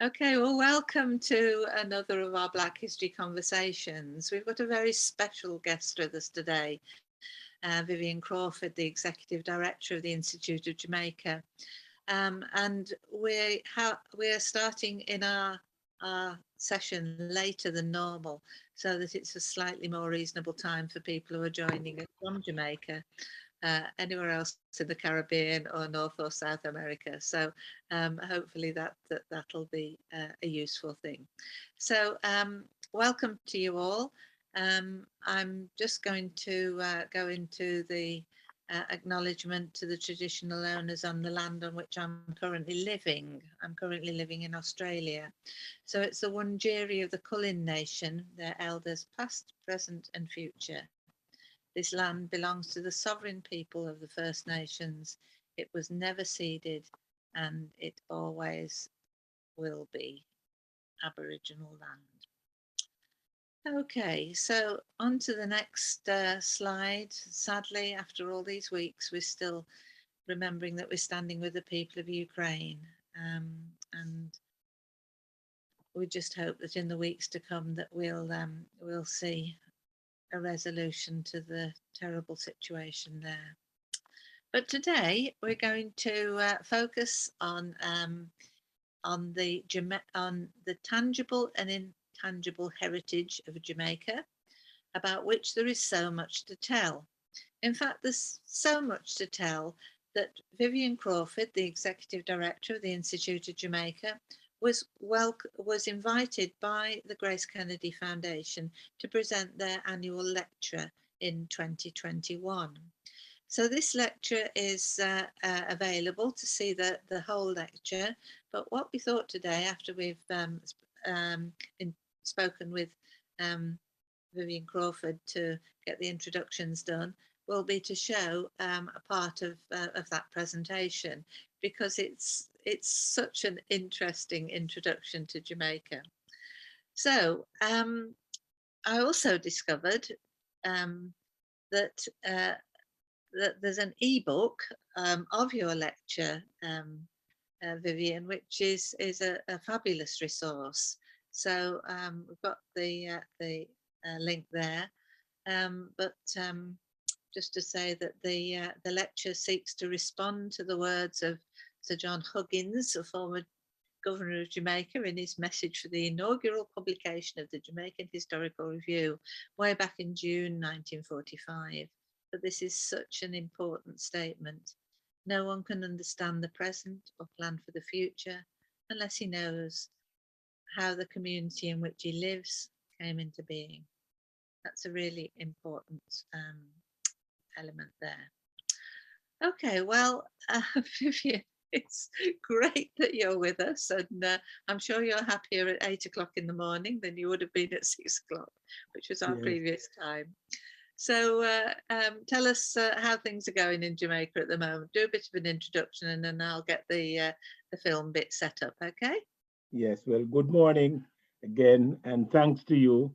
Okay, well, welcome to another of our Black History Conversations. We've got a very special guest with us today, Vivian Crawford, the Executive Director of the Institute of Jamaica. And we're starting in our session later than normal, so that it's a slightly more reasonable time for people who are joining us from Jamaica. Anywhere else in the Caribbean or North or South America. So hopefully that'll be a useful thing. So welcome to you all. I'm just going to go into the acknowledgement to the traditional owners on the land on which I'm currently living. I'm currently living in Australia. So it's the Wurundjeri of the Kulin Nation, their elders past, present and future. This land belongs to the sovereign people of the First Nations. It was never ceded and it always will be Aboriginal land. Okay, so on to the next slide. Sadly, after all these weeks, we're still remembering that we're standing with the people of Ukraine. And we just hope that in the weeks to come that we'll see a resolution to the terrible situation there. But today we're going to focus on the tangible and intangible heritage of Jamaica, about which there is so much to tell. In fact, there's so much to tell that Vivian Crawford, the Executive Director of the Institute of Jamaica, was invited by the Grace Kennedy Foundation to present their annual lecture in 2021. So this lecture is available to see the whole lecture, but what we thought today, after we've spoken with Vivian Crawford to get the introductions done, will be to show a part of that presentation, because it's such an interesting introduction to Jamaica. So I also discovered that there's an ebook of your lecture, Vivian, which is a fabulous resource. So we've got the link there, but just to say that the lecture seeks to respond to the words of Sir John Huggins, a former Governor of Jamaica, in his message for the inaugural publication of the Jamaican Historical Review way back in June 1945. But this is such an important statement. No one can understand the present or plan for the future unless he knows how the community in which he lives came into being. That's a really important element there. Okay, well, Vivian, it's great that you're with us, and I'm sure you're happier at 8 o'clock in the morning than you would have been at 6 o'clock, which was our previous time. So tell us how things are going in Jamaica at the moment. Do a bit of an introduction and then I'll get the film bit set up, okay? Yes, well, good morning again, and thanks to you,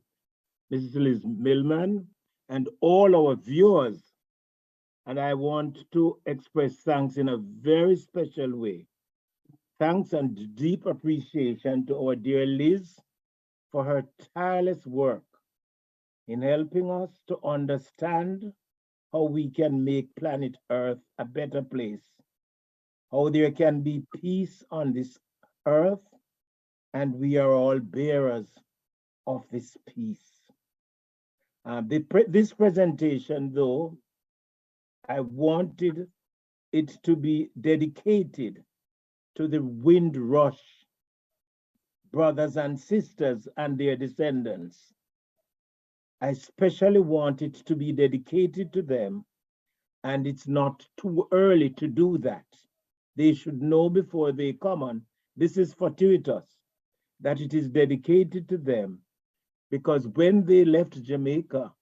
Mrs. Liz Millman, and all our viewers. And I want to express thanks in a very special way. Thanks and deep appreciation to our dear Liz for her tireless work in helping us to understand how we can make planet Earth a better place, how there can be peace on this earth, and we are all bearers of this peace. This presentation, though, I wanted it to be dedicated to the Windrush brothers and sisters and their descendants. I especially want it to be dedicated to them, and it's not too early to do that. They should know before they come on. This is fortuitous that it is dedicated to them, because when they left Jamaica,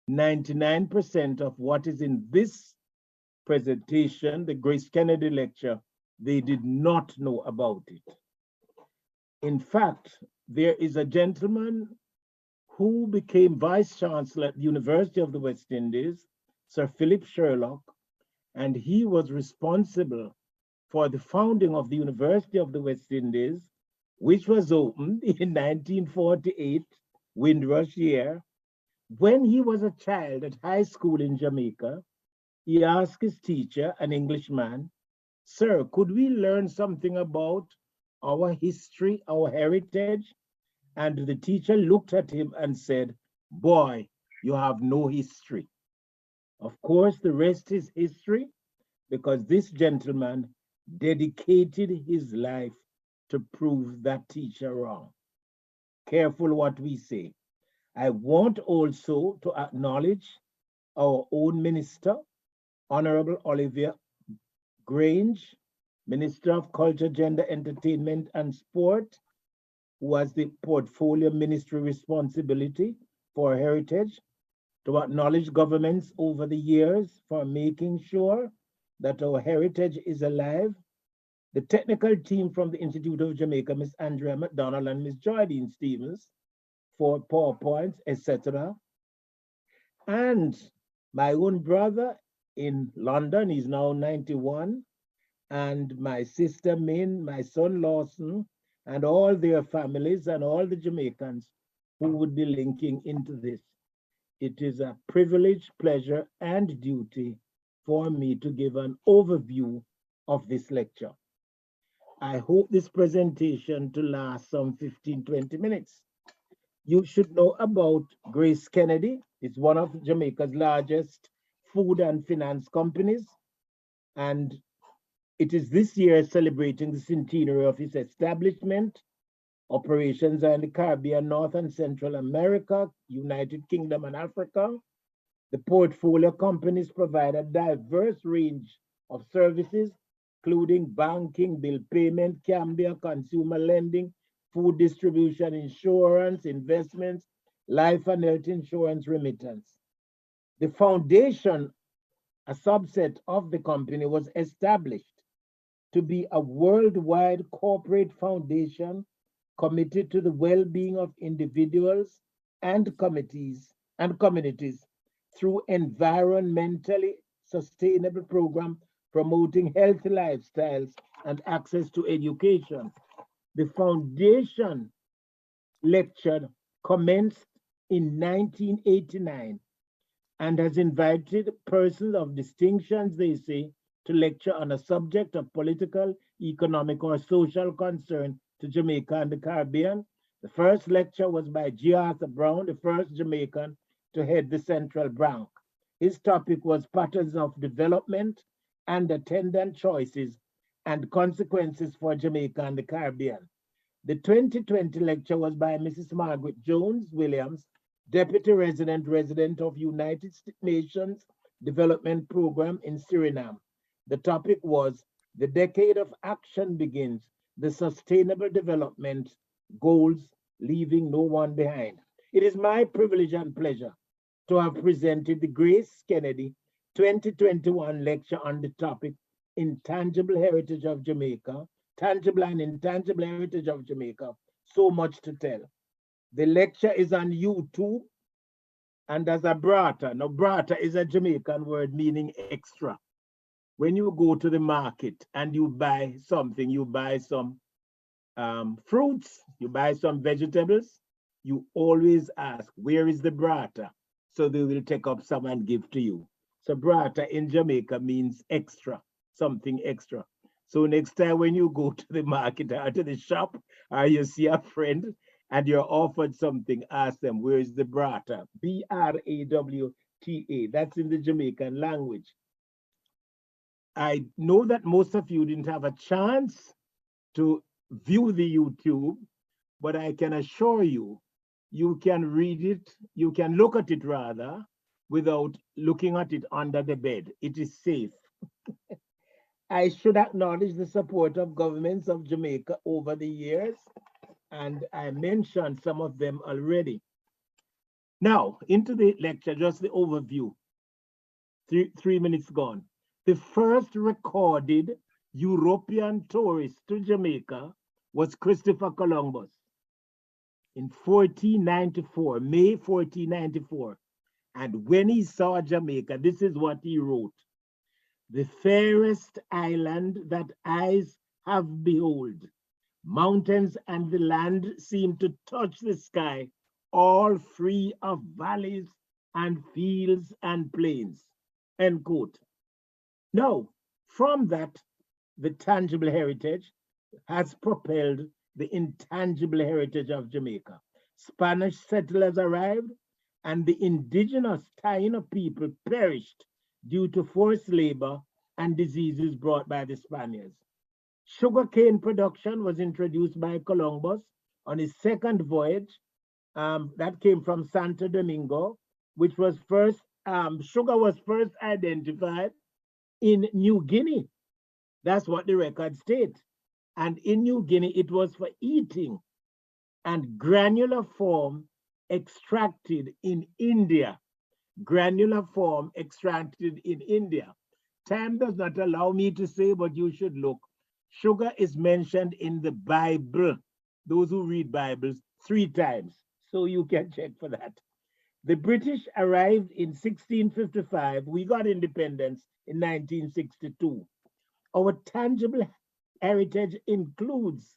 99% of what is in this presentation, the Grace Kennedy lecture, they did not know about it. In fact, there is a gentleman who became Vice Chancellor at the University of the West Indies, Sir Philip Sherlock, and he was responsible for the founding of the University of the West Indies which was opened in 1948, Windrush year. When he was a child at high school in Jamaica, he asked his teacher, an Englishman, "Sir, could we learn something about our history, our heritage?" And the teacher looked at him and said, "Boy, you have no history." Of course, the rest is history, because this gentleman dedicated his life to prove that teacher wrong. Careful what we say. I want also to acknowledge our own minister, Honorable Olivia Grange, Minister of Culture, Gender, Entertainment, and Sport, who has the portfolio ministry responsibility for heritage, to acknowledge governments over the years for making sure that our heritage is alive. The technical team from the Institute of Jamaica, Miss Andrea McDonald and Miss Jardine Stevens, for PowerPoints, etc. And my own brother in London, he's now 91, and my sister Min, my son Lawson, and all their families and all the Jamaicans who would be linking into this. It is a privilege, pleasure, and duty for me to give an overview of this lecture. I hope this presentation to last some 15-20 minutes. You should know about Grace Kennedy. It's one of Jamaica's largest food and finance companies, and it is this year celebrating the centenary of its establishment. Operations are in the Caribbean, North and Central America, United Kingdom, and Africa. The portfolio companies provide a diverse range of services, including banking, bill payment, Cambia, consumer lending, food distribution, insurance, investments, life and health insurance, remittance. The foundation, a subset of the company, was established to be a worldwide corporate foundation committed to the well-being of individuals and communities through environmentally sustainable program promoting healthy lifestyles and access to education. The foundation lecture commenced in 1989 and has invited persons of distinctions, they say, to lecture on a subject of political, economic, or social concern to Jamaica and the Caribbean. The first lecture was by G. Arthur Brown, the first Jamaican to head the Central Bank. His topic was patterns of development and attendant choices and consequences for Jamaica and the Caribbean. The 2020 lecture was by Mrs. Margaret Jones Williams, Deputy Resident of United Nations Development Program in Suriname. The topic was "The Decade of Action Begins, the Sustainable Development Goals, Leaving No One Behind." It is my privilege and pleasure to have presented the Grace Kennedy 2021 lecture on the topic Intangible Heritage of Jamaica, Tangible and Intangible Heritage of Jamaica, So Much to Tell. The lecture is on YouTube and as a brata. Now, brata is a Jamaican word meaning extra. When you go to the market and you buy something, you buy some fruits, you buy some vegetables, you always ask, where is the brata? So they will take up some and give to you. So brata in Jamaica means extra, something extra. So next time when you go to the market or to the shop, or you see a friend and you're offered something, ask them, where is the brata? B-R-A-W-T-A. That's in the Jamaican language. I know that most of you didn't have a chance to view the YouTube, but I can assure you, you can read it, you can look at it rather, without looking at it under the bed. It is safe. I should acknowledge the support of governments of Jamaica over the years, and I mentioned some of them already. Now, into the lecture, just the overview. Three minutes gone. The first recorded European tourist to Jamaica was Christopher Columbus in 1494, May 1494. And when he saw Jamaica, this is what he wrote: "The fairest island that eyes have beheld, Mountains and the land seem to touch the sky, all free of valleys and fields and plains. End quote. Now, from that, the tangible heritage has propelled the intangible heritage of Jamaica. Spanish settlers arrived, and the indigenous Taino people perished due to forced labor and diseases brought by the Spaniards. Sugarcane production was introduced by Columbus on his second voyage. That came from Santo Domingo, which was first, sugar was first identified in New Guinea. That's what the record states. And in New Guinea, it was for eating, and granular form extracted in India. Granular form extracted in India. Time does not allow me to say, but you should look. Sugar is mentioned in the Bible, those who read Bibles, 3 times. So you can check for that. The British arrived in 1655. We got independence in 1962. Our tangible heritage includes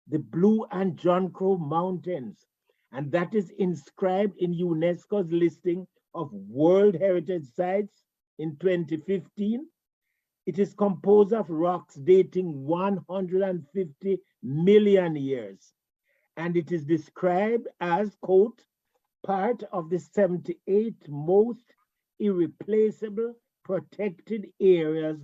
the Blue and John Crow Mountains, and that is inscribed in UNESCO's listing of World Heritage Sites in 2015. It is composed of rocks dating 150 million years, and it is described as, quote, part of the 78 most irreplaceable protected areas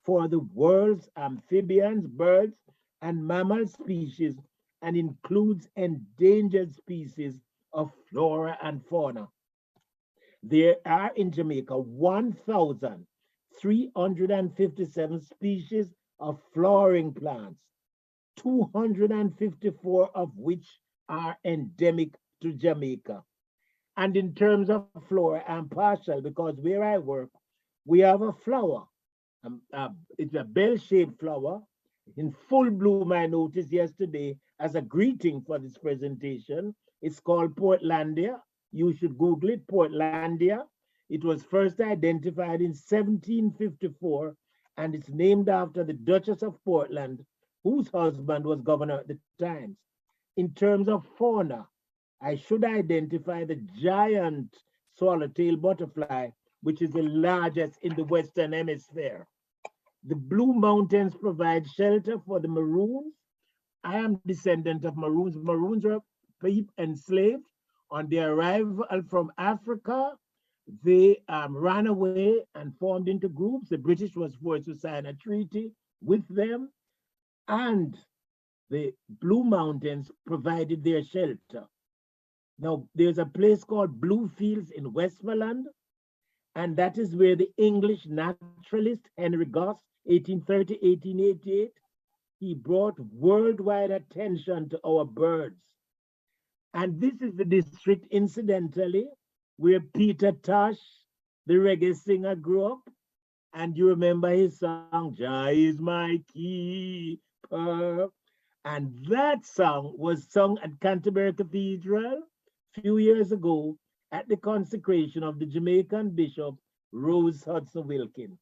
for the world's amphibians, birds, and mammal species, and includes endangered species of flora and fauna. There are in Jamaica 1,357 species of flowering plants, 254 of which are endemic to Jamaica. And in terms of flora, I'm partial because where I work, we have a flower. It's a bell-shaped flower in full bloom. I noticed yesterday as a greeting for this presentation. It's called Portlandia. You should Google it, Portlandia. It was first identified in 1754, and it's named after the Duchess of Portland, whose husband was governor at the time. In terms of fauna, I should identify the giant swallowtail butterfly, which is the largest in the Western Hemisphere. The Blue Mountains provide shelter for the Maroons. I am descendant of Maroons. Maroons were enslaved. On their arrival from Africa, they ran away and formed into groups. The British was forced to sign a treaty with them, and the Blue Mountains provided their shelter. Now, there's a place called Bluefields in Westmoreland, and that is where the English naturalist Henry Goss, 1830, 1888, he brought worldwide attention to our birds. And this is the district, incidentally, where Peter Tosh, the reggae singer, grew up. And you remember his song, Jah is my keeper. And that song was sung at Canterbury Cathedral a few years ago at the consecration of the Jamaican Bishop, Rose Hudson Wilkin.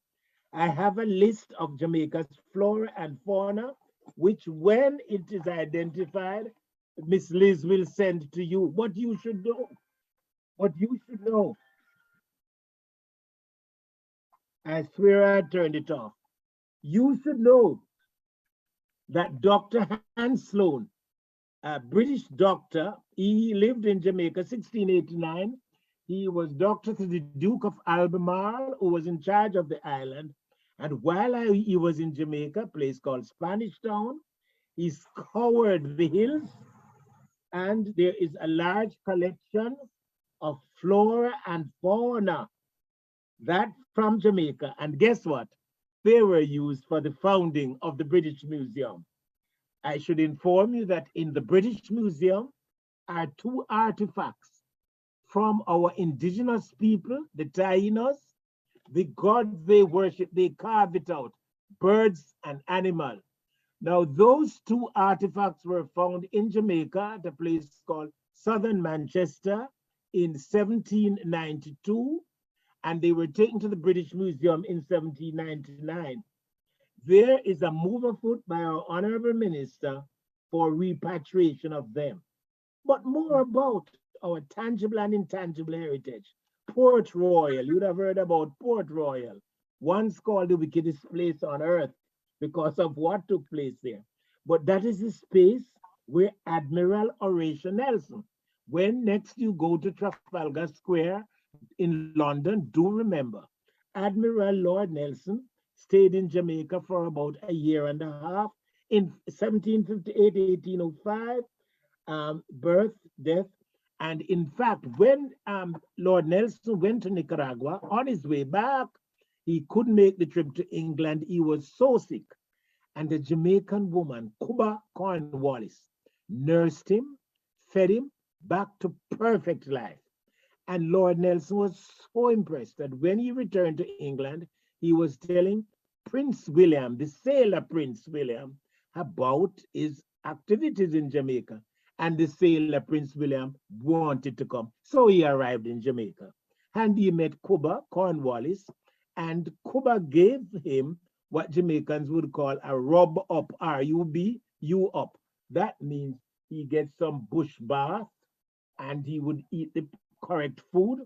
I have a list of Jamaica's flora and fauna, which when it is identified, Miss Liz will send to you. What you should know, what you should know. I swear I turned it off. You should know that Dr. Hans Sloane, a British doctor, he lived in Jamaica 1689. He was doctor to the Duke of Albemarle, who was in charge of the island. And while he was in Jamaica, a place called Spanish Town, he scoured the hills, and there is a large collection of flora and fauna that from Jamaica. And guess what? They were used for the founding of the British Museum. I should inform you that in the British Museum are 2 artifacts from our indigenous people, the Tainos. The gods they worship, they carve it out, birds and animals. Now, those 2 artifacts were found in Jamaica at a place called Southern Manchester in 1792, and they were taken to the British Museum in 1799. There is a move afoot by our Honorable Minister for repatriation of them. But more about our tangible and intangible heritage. Port Royal, you'd have heard about Port Royal, once called the wickedest place on earth because of what took place there. But that is the space where Admiral Horatio Nelson, when next you go to Trafalgar Square in London, do remember Admiral Lord Nelson stayed in Jamaica for about a year and a half in 1758, 1805, birth, death. And in fact, when Lord Nelson went to Nicaragua, on his way back, he couldn't make the trip to England. He was so sick. And the Jamaican woman, Cuba Cornwallis, nursed him, fed him back to perfect life. And Lord Nelson was so impressed that when he returned to England, he was telling Prince William, the sailor Prince William, about his activities in Jamaica. And the sailor Prince William wanted to come. So he arrived in Jamaica. And he met Cuba Cornwallis, and Cuba gave him what Jamaicans would call a rub up, R-U-B, U up. That means he gets some bush bath and he would eat the correct food.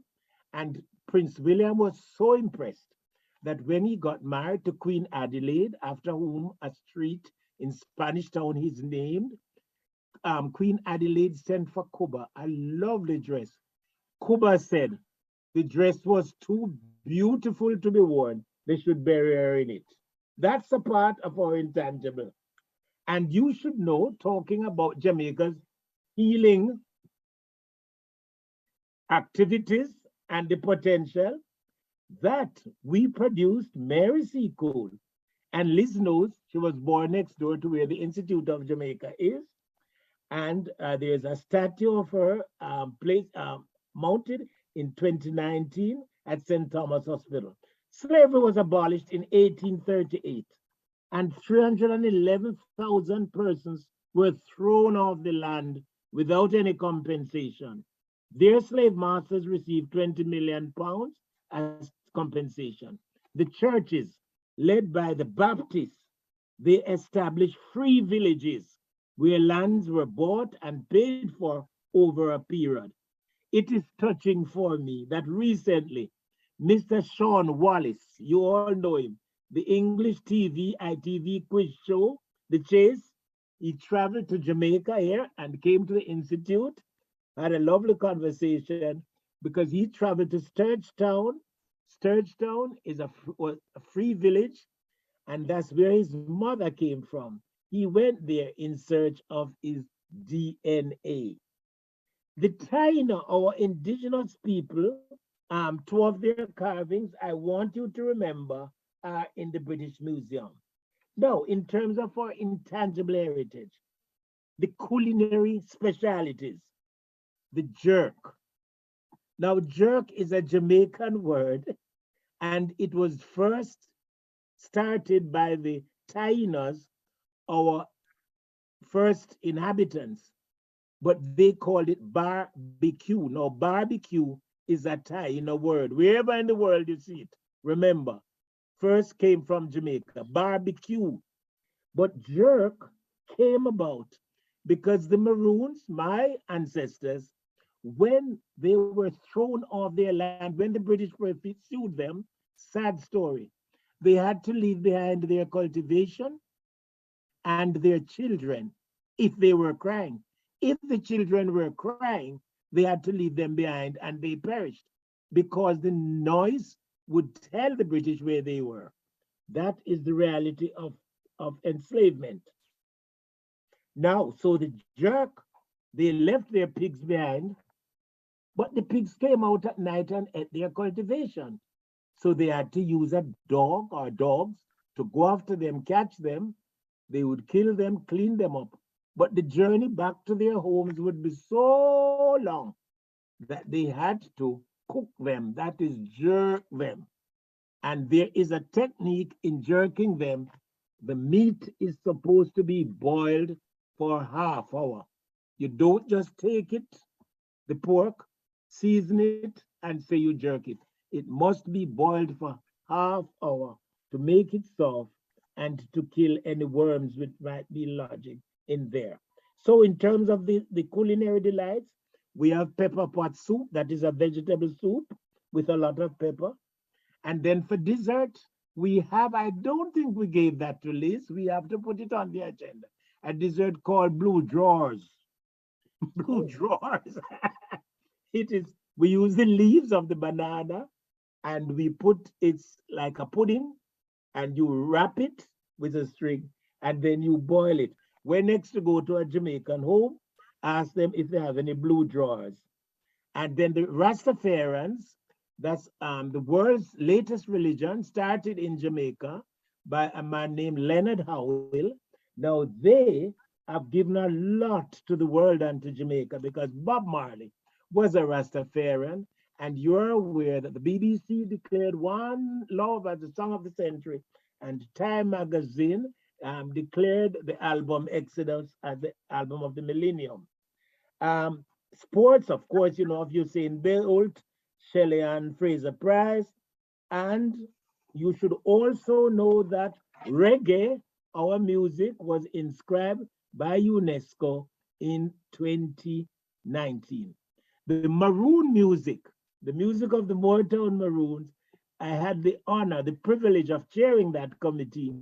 And Prince William was so impressed that when he got married to Queen Adelaide, after whom a street in Spanish Town is named, Queen Adelaide sent for Cuba a lovely dress. Cuba said the dress was too beautiful to be worn. They should bury her in it. That's a part of our intangible. And you should know, talking about Jamaica's healing activities and the potential, that we produced Mary Seacool. And Liz knows she was born next door to where the Institute of Jamaica is. And there's a statue of her mounted in 2019 at St. Thomas Hospital. Slavery was abolished in 1838, and 311,000 persons were thrown off the land without any compensation. Their slave masters received 20 million pounds as compensation. The churches, led by the Baptists, they established free villages where lands were bought and paid for over a period. It is touching for me that recently, Mr. Sean Wallace, you all know him, the English TV, ITV quiz show, The Chase, he traveled to Jamaica here and came to the Institute, had a lovely conversation because he traveled to Sturgetown. Sturgetown is a free village, and that's where his mother came from. He went there in search of his DNA. The Taino, our indigenous people, two of their carvings I want you to remember are in the British Museum. Now, in terms of our intangible heritage, the culinary specialities, the jerk. Now, jerk is a Jamaican word, and it was first started by the Tainos, our first inhabitants, but they called it barbecue. Now, barbecue is a Taino word. Wherever in the world you see it, remember, first came from Jamaica, barbecue. But jerk came about because the Maroons, my ancestors, when they were thrown off their land, when the British pursued them, sad story, they had to leave behind their cultivation and their children if they were crying. If the children were crying, they had to leave them behind and they perished because the noise would tell the British where they were. That is the reality of enslavement. Now, so the jerk, they left their pigs behind, but the pigs came out at night and ate their cultivation. So they had to use a dog or dogs to go after them, catch them. They would kill them, clean them up. But the journey back to their homes would be so long that they had to cook them, that is, jerk them. And there is a technique in jerking them. The meat is supposed to be boiled for half hour. You don't just take it, the pork, season it, and say you jerk it. It must be boiled for half hour to make it soft and to kill any worms which might be lodging in there. So in terms of the culinary delights, we have pepper pot soup, that is a vegetable soup with a lot of pepper. And then for dessert, we have, I don't think we gave that to Liz. We have to put it on the agenda. A dessert called blue drawers. Blue drawers. It is, we use the leaves of the banana and we put, it's like a pudding, and you wrap it with a string and then you boil it. When next to go to a Jamaican home, ask them if they have any blue drawers. And then the Rastafarians, that's the world's latest religion, started in Jamaica by a man named Leonard Howell. Now they have given a lot to the world and to Jamaica because Bob Marley was a Rastafarian. And you're aware that the BBC declared One Love as the song of the century, and Time magazine declared the album Exodus as the album of the millennium. Um, Sports, of course, you know, of Usain Bolt, Shelley and Fraser Price, and you should also know that reggae, our music, was inscribed by UNESCO in 2019. The Maroon music, the music of the Motown Maroons, I had the honor, the privilege of chairing that committee.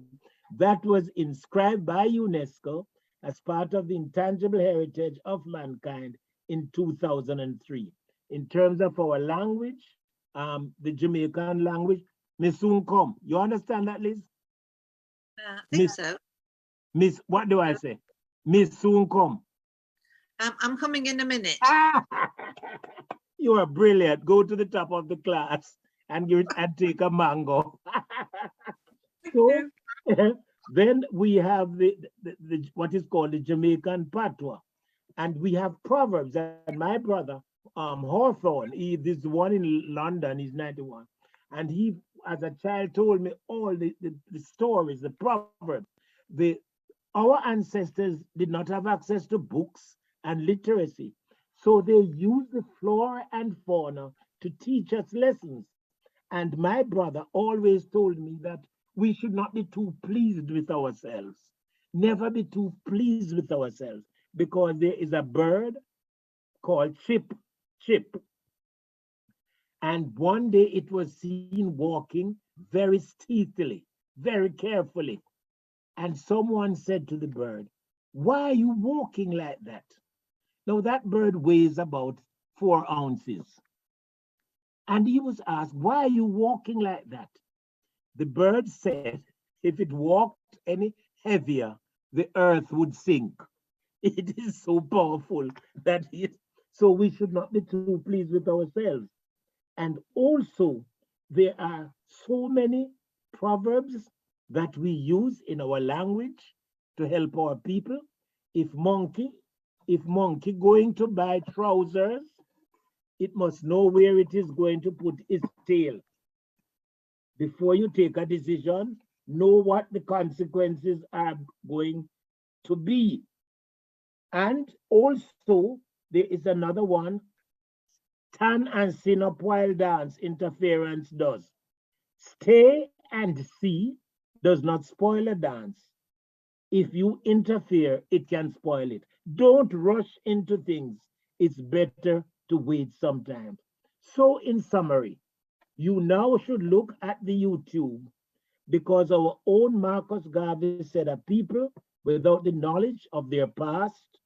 That was inscribed by UNESCO as part of the intangible heritage of mankind in 2003. In terms of our language, the Jamaican language, Miss soon come. You understand that, Liz? I think so. Miss, what do I say? Miss soon come. I'm coming in a minute. You are brilliant. Go to the top of the class and take a mango. So then we have the what is called the Jamaican patois, and we have proverbs. And my brother, Hawthorne, this one in London, he's 91, and he, as a child, told me all the stories, the proverbs. The Our ancestors did not have access to books and literacy, so they used the flora and fauna to teach us lessons. And my brother always told me that we should not be too pleased with ourselves. Never be too pleased with ourselves, because there is a bird called Chip. And one day it was seen walking very stealthily, very carefully. And someone said to the bird, "Why are you walking like that?" Now that bird weighs about 4 ounces. And he was asked, "Why are you walking like that?" The bird said, "If it walked any heavier, the earth would sink." It is so powerful that so we should not be too pleased with ourselves. And also, there are so many proverbs that we use in our language to help our people. If monkey going to buy trousers, it must know where it is going to put its tail. Before you take a decision, know what the consequences are going to be. And also, there is another one: stand and sin up while dance, interference does. Stay and see does not spoil a dance. If you interfere, it can spoil it. Don't rush into things. It's better to wait sometimes. So in summary, you now should look at the YouTube, because our own Marcus Garvey said a people without the knowledge of their past,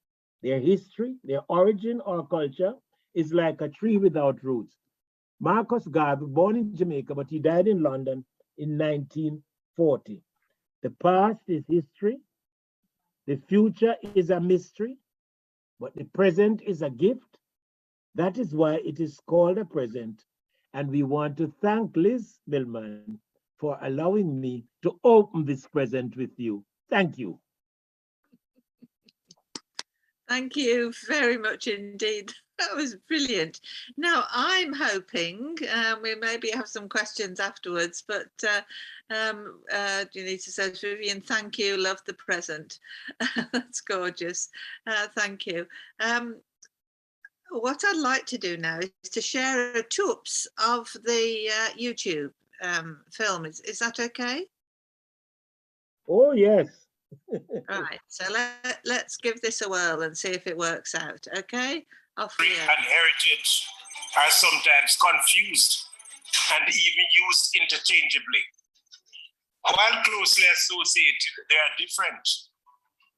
their history, their origin or culture is like a tree without roots. Marcus Garvey, born in Jamaica, but he died in London in 1940. The past is history, the future is a mystery, but the present is a gift. That is why it is called a present. And we want to thank Liz Millman for allowing me to open this present with you. Thank you. Thank you very much indeed. That was brilliant. Now, I'm hoping we maybe have some questions afterwards, but Janita says, "Vivian, thank you, love the present." That's gorgeous. Thank you. What I'd like to do now is to share a toops of the YouTube film. Is that okay? Oh, yes. Right, so let's give this a whirl and see if it works out. Okay, off we go. And heritage are sometimes confused and even used interchangeably. While closely associated, they are different.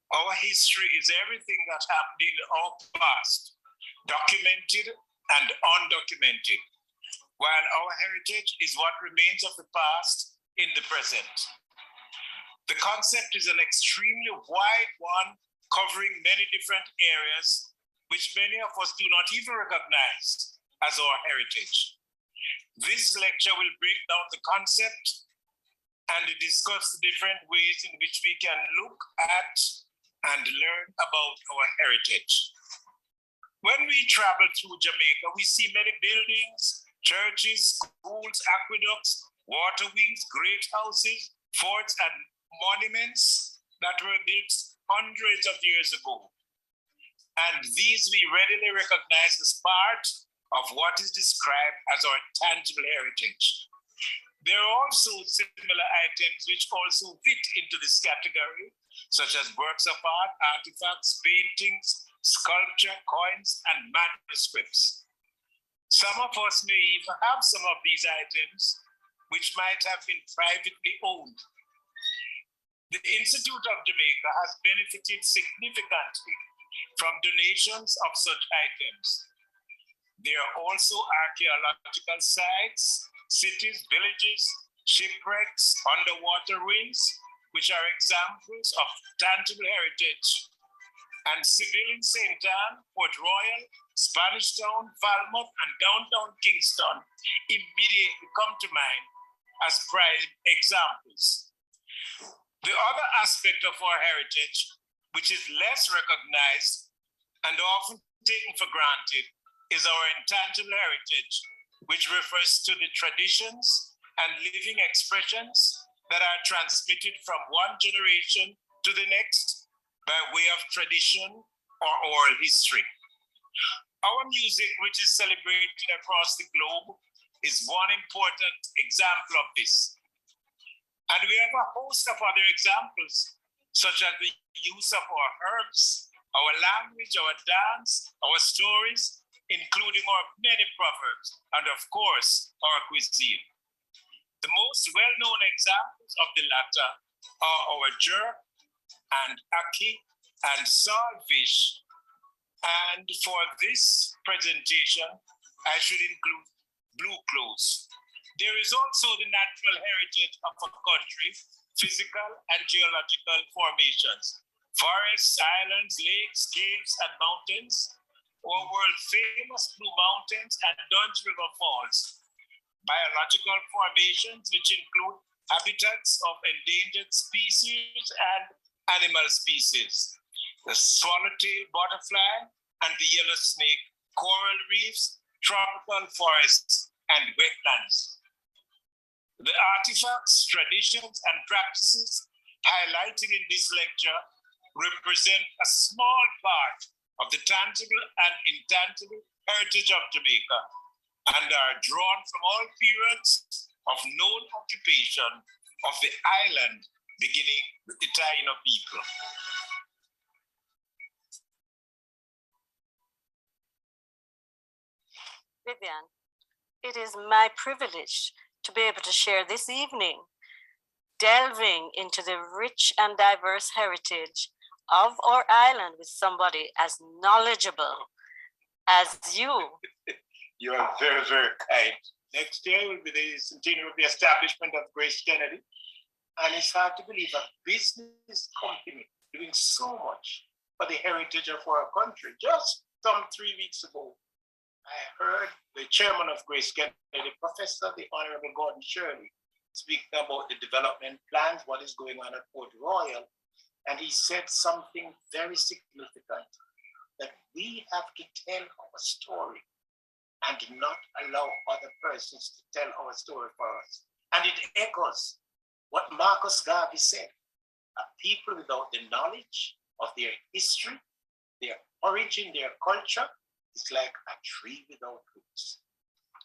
Our history is everything that happened in our past, documented and undocumented, while our heritage is what remains of the past in the present. The concept is an extremely wide one, covering many different areas, which many of us do not even recognize as our heritage. This lecture will break down the concept and discuss the different ways in which we can look at and learn about our heritage. When we travel through Jamaica, we see many buildings, churches, schools, aqueducts, waterways, great houses, forts, and monuments that were built hundreds of years ago. And these we readily recognize as part of what is described as our tangible heritage. There are also similar items which also fit into this category, such as works of art, artifacts, paintings, sculpture, coins, and manuscripts. Some of us may even have some of these items which might have been privately owned. The Institute of Jamaica has benefited significantly from donations of such items. There are also archaeological sites, cities, villages, shipwrecks, underwater ruins, which are examples of tangible heritage. And Seville in St. Anne, Port Royal, Spanish Town, Falmouth, and downtown Kingston immediately come to mind as prime examples. The other aspect of our heritage, which is less recognized and often taken for granted, is our intangible heritage, which refers to the traditions and living expressions that are transmitted from one generation to the next by way of tradition or oral history. Our music, which is celebrated across the globe, is one important example of this. And we have a host of other examples, such as the use of our herbs, our language, our dance, our stories, including our many proverbs, and of course, our cuisine. The most well-known examples of the latter are our jerk and ackee and saltfish. And for this presentation, I should include blue clothes. There is also the natural heritage of a country, physical and geological formations, forests, islands, lakes, caves, and mountains, our world-famous Blue Mountains and Dunge River Falls, biological formations which include habitats of endangered species and animal species, the swallowtail butterfly and the yellow snake, coral reefs, tropical forests, and wetlands. The artifacts, traditions, and practices highlighted in this lecture represent a small part of the tangible and intangible heritage of Jamaica and are drawn from all periods of known occupation of the island, beginning with the Taino people. Vivian, it is my privilege to be able to share this evening, delving into the rich and diverse heritage of our island with somebody as knowledgeable as you. You are very, very kind. Next year will be the centenary of the establishment of Grace Kennedy. And it's hard to believe a business company doing so much for the heritage of our country. Just some 3 weeks ago, I heard the chairman of Grace Kennedy, Professor the Honorable Gordon Shirley, speaking about the development plans, what is going on at Port Royal. And he said something very significant, that we have to tell our story and not allow other persons to tell our story for us. And it echoes what Marcus Garvey said, a people without the knowledge of their history, their origin, their culture, is like a tree without roots.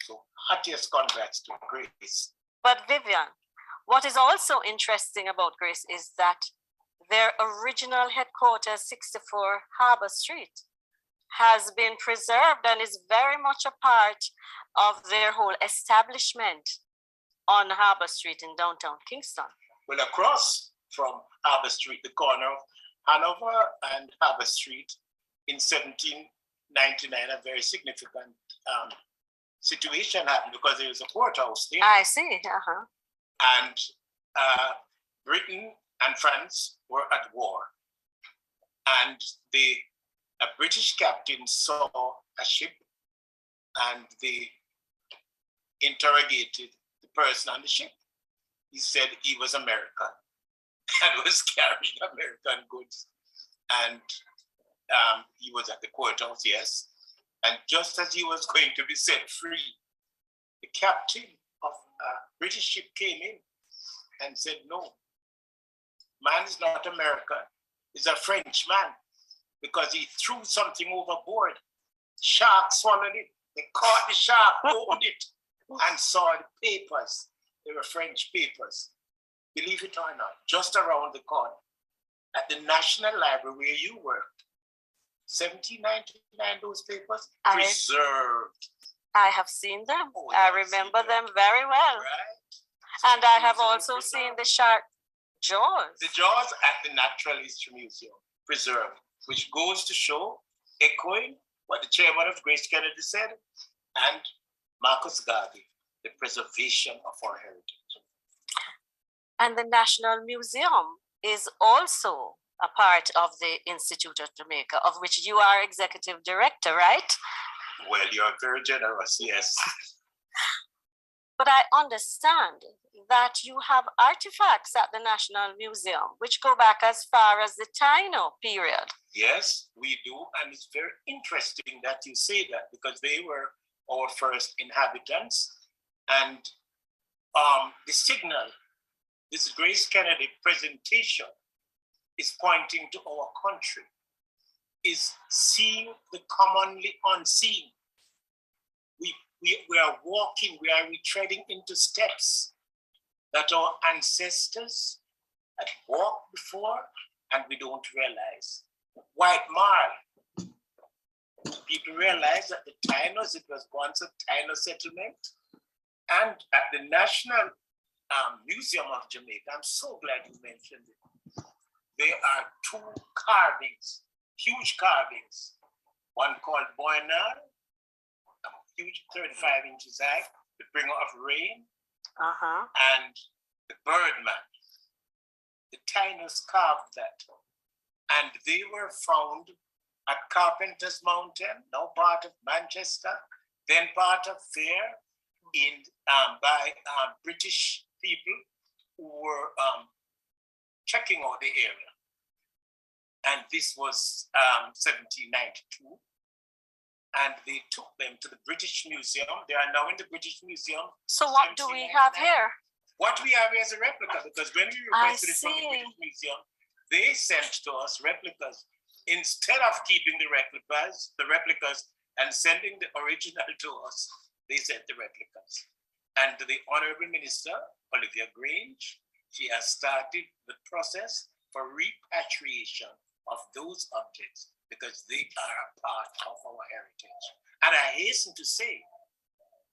So heartiest congrats to Grace. But Vivian, what is also interesting about Grace is that their original headquarters, 64 Harbor Street, has been preserved and is very much a part of their whole establishment on Harbor Street in downtown Kingston. Well, across from Harbor Street, the corner of Hanover and Harbor Street, in 1799, a very significant situation happened because there was a courthouse there. I see. And Britain and France were at war. And a British captain saw a ship and they interrogated the person on the ship. He said he was American and was carrying American goods. And he was at the courthouse, yes. And just as he was going to be set free, the captain of a British ship came in and said, no, man is not American. He's a French man because he threw something overboard. Shark swallowed it. They caught the shark, opened it, and saw the papers. They were French papers. Believe it or not, just around the corner at the National Library where you worked, 1799, those papers preserved. I have seen them. Oh, I remember them very well. Right. And I have also seen the shark jaws. The jaws at the Natural History Museum, preserved, which goes to show, echoing what the chairman of Grace Kennedy said, and Marcus Garvey, the preservation of our heritage. And the National Museum is also a part of the Institute of Jamaica, of which you are executive director, right? Well, you're very generous, yes. But I understand that you have artifacts at the National Museum, which go back as far as the Taino period. Yes, we do. And it's very interesting that you say that because they were our first inhabitants. And the signal, this Grace Kennedy presentation, is pointing to our country, is seeing the commonly unseen. We are walking, we are retreading into steps that our ancestors had walked before and we don't realize. White Marl, people realize at the Tainos, it was once a Taino settlement. And at the National Museum of Jamaica, I'm so glad you mentioned it. There are two carvings, huge carvings. One called Boynar, huge 35 inches high, the bringer of rain, and the Birdman. The Tainos carved that. And they were found at Carpenter's Mountain, now part of Manchester, then part of there, by British people who were checking out the area. And this was 1792. And they took them to the British Museum. They are now in the British Museum. So what do we have here? What we have here is a replica, because when we requested it from the British Museum, they sent to us replicas. Instead of keeping the replicas and sending the original to us, they sent the replicas. And the Honorable Minister, Olivia Grange, she has started the process for repatriation of those objects because they are a part of our heritage. And I hasten to say,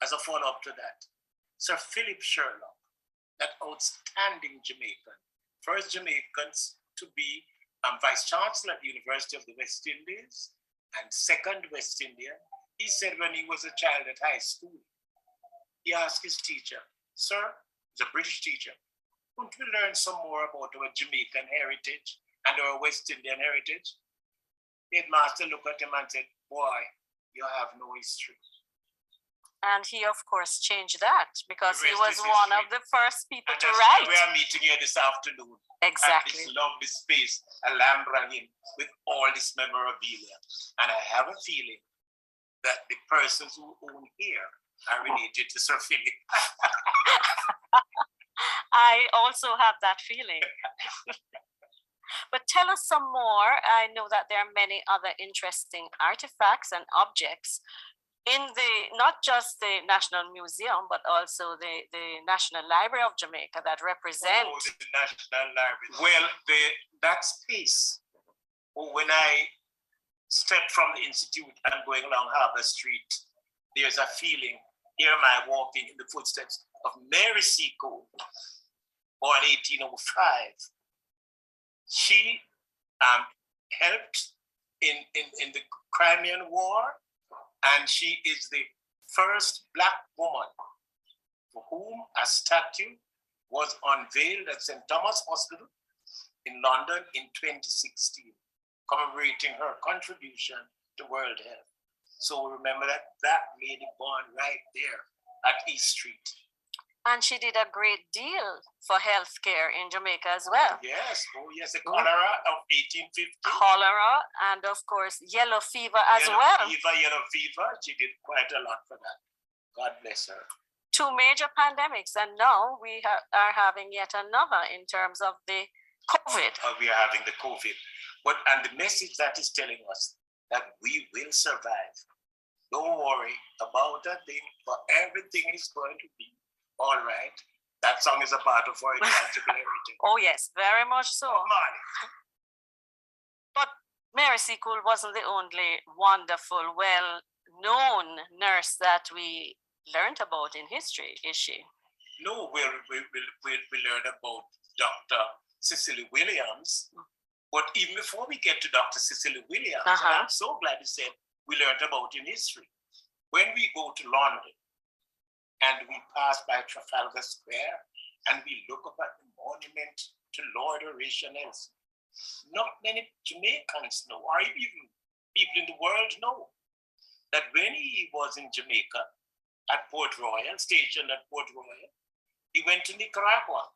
as a follow-up to that, Sir Philip Sherlock, that outstanding Jamaican, first Jamaicans to be Vice Chancellor at the University of the West Indies and second West Indian, he said when he was a child at high school, he asked his teacher, sir, he's a British teacher, wouldn't we learn some more about our Jamaican heritage and our West Indian heritage? The headmaster looked at him and said, boy, you have no history. And he, of course, changed that because he was one of the first people to write. We are meeting here this afternoon. Exactly. At this lovely space, Alhambra Inn, with all this memorabilia. And I have a feeling that the persons who own here are related to Sir Philip. I also have that feeling. But tell us some more. I know that there are many other interesting artifacts and objects in not just the National Museum, but also the National Library of Jamaica that represent. Oh, the National Library. Well, that space, or when I step from the Institute and going along Harbour Street, there's a feeling, here am I walking in the footsteps of Mary Seacole, born 1805. She helped in the Crimean War, and she is the first Black woman for whom a statue was unveiled at St. Thomas Hospital in London in 2016, commemorating her contribution to world health. So remember that lady born right there at East Street. And she did a great deal for healthcare in Jamaica as well. Yes, the cholera of 1850. Cholera, and of course, yellow fever as well. Yellow fever, she did quite a lot for that. God bless her. 2 major pandemics, and now we are having yet another in terms of the COVID. We are having the COVID. And the message that is telling us that we will survive. Don't worry about a thing, for everything is going to be all right. That song is a part of our intangible heritage. Oh yes, very much so. But Mary Seacole wasn't the only wonderful, well-known nurse that we learned about in history, is she? No, we learned about Dr. Cicely Williams. But even before we get to Dr. Cicely Williams, and I'm so glad you said we learned about in history. When we go to London and we pass by Trafalgar Square and we look up at the monument to Lord Horatio Nelson, not many Jamaicans know, or even people in the world know, that when he was in Jamaica at Port Royal, stationed at Port Royal, he went to Nicaragua.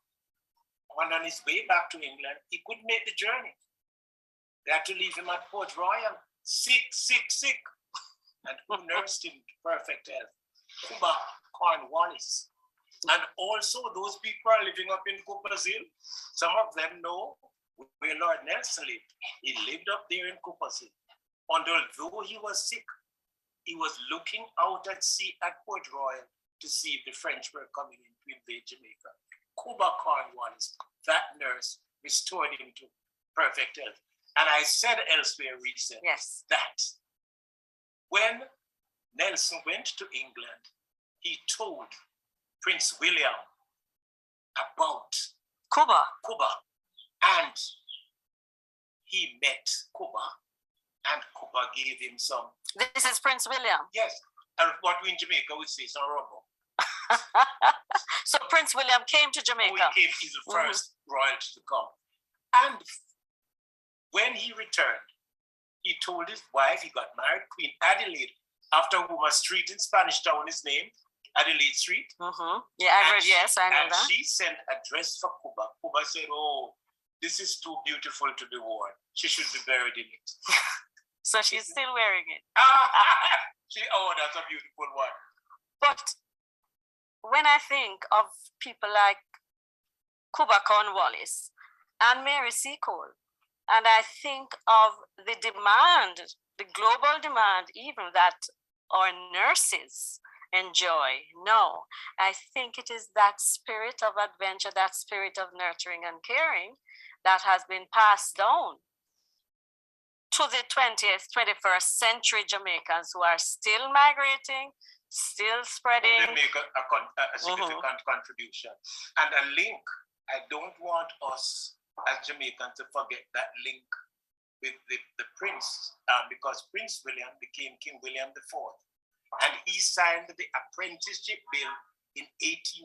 And on his way back to England, he couldn't make the journey. They had to leave him at Port Royal, sick. And who nursed him to perfect health? Cuba Cornwallis. And also those people are living up in Cooper's Hill. Some of them know where Lord Nelson lived. He lived up there in Cooper's Hill. And although he was sick, he was looking out at sea at Port Royal to see if the French were coming in to invade Jamaica. Cuba Cornwallis, that nurse, restored him to perfect health. And I said elsewhere recently that when Nelson went to England, he told Prince William about Cuba. And he met Cuba, and Cuba gave him some. This is Prince William? Yes, and what we in Jamaica would say, some rubber. So Prince William came to Jamaica. He's the first royalty to come. And when he returned, he told his wife, he got married, Queen Adelaide, after whom a street in Spanish Town is named, Adelaide Street. Yeah, I know that. And she sent a dress for Cuba. Cuba said, oh, this is too beautiful to be worn. She should be buried in it. So she's still wearing it. That's a beautiful one. But when I think of people like Cuba Cornwallis and Mary Seacole, and I think of the demand, the global demand even that our nurses enjoy. No, I think it is that spirit of adventure, that spirit of nurturing and caring that has been passed down to the 20th, 21st century Jamaicans who are still migrating, still spreading. They make a significant contribution. And a link, I don't want us as Jamaicans to forget that link with the prince, because Prince William became King William IV. And he signed the apprenticeship bill in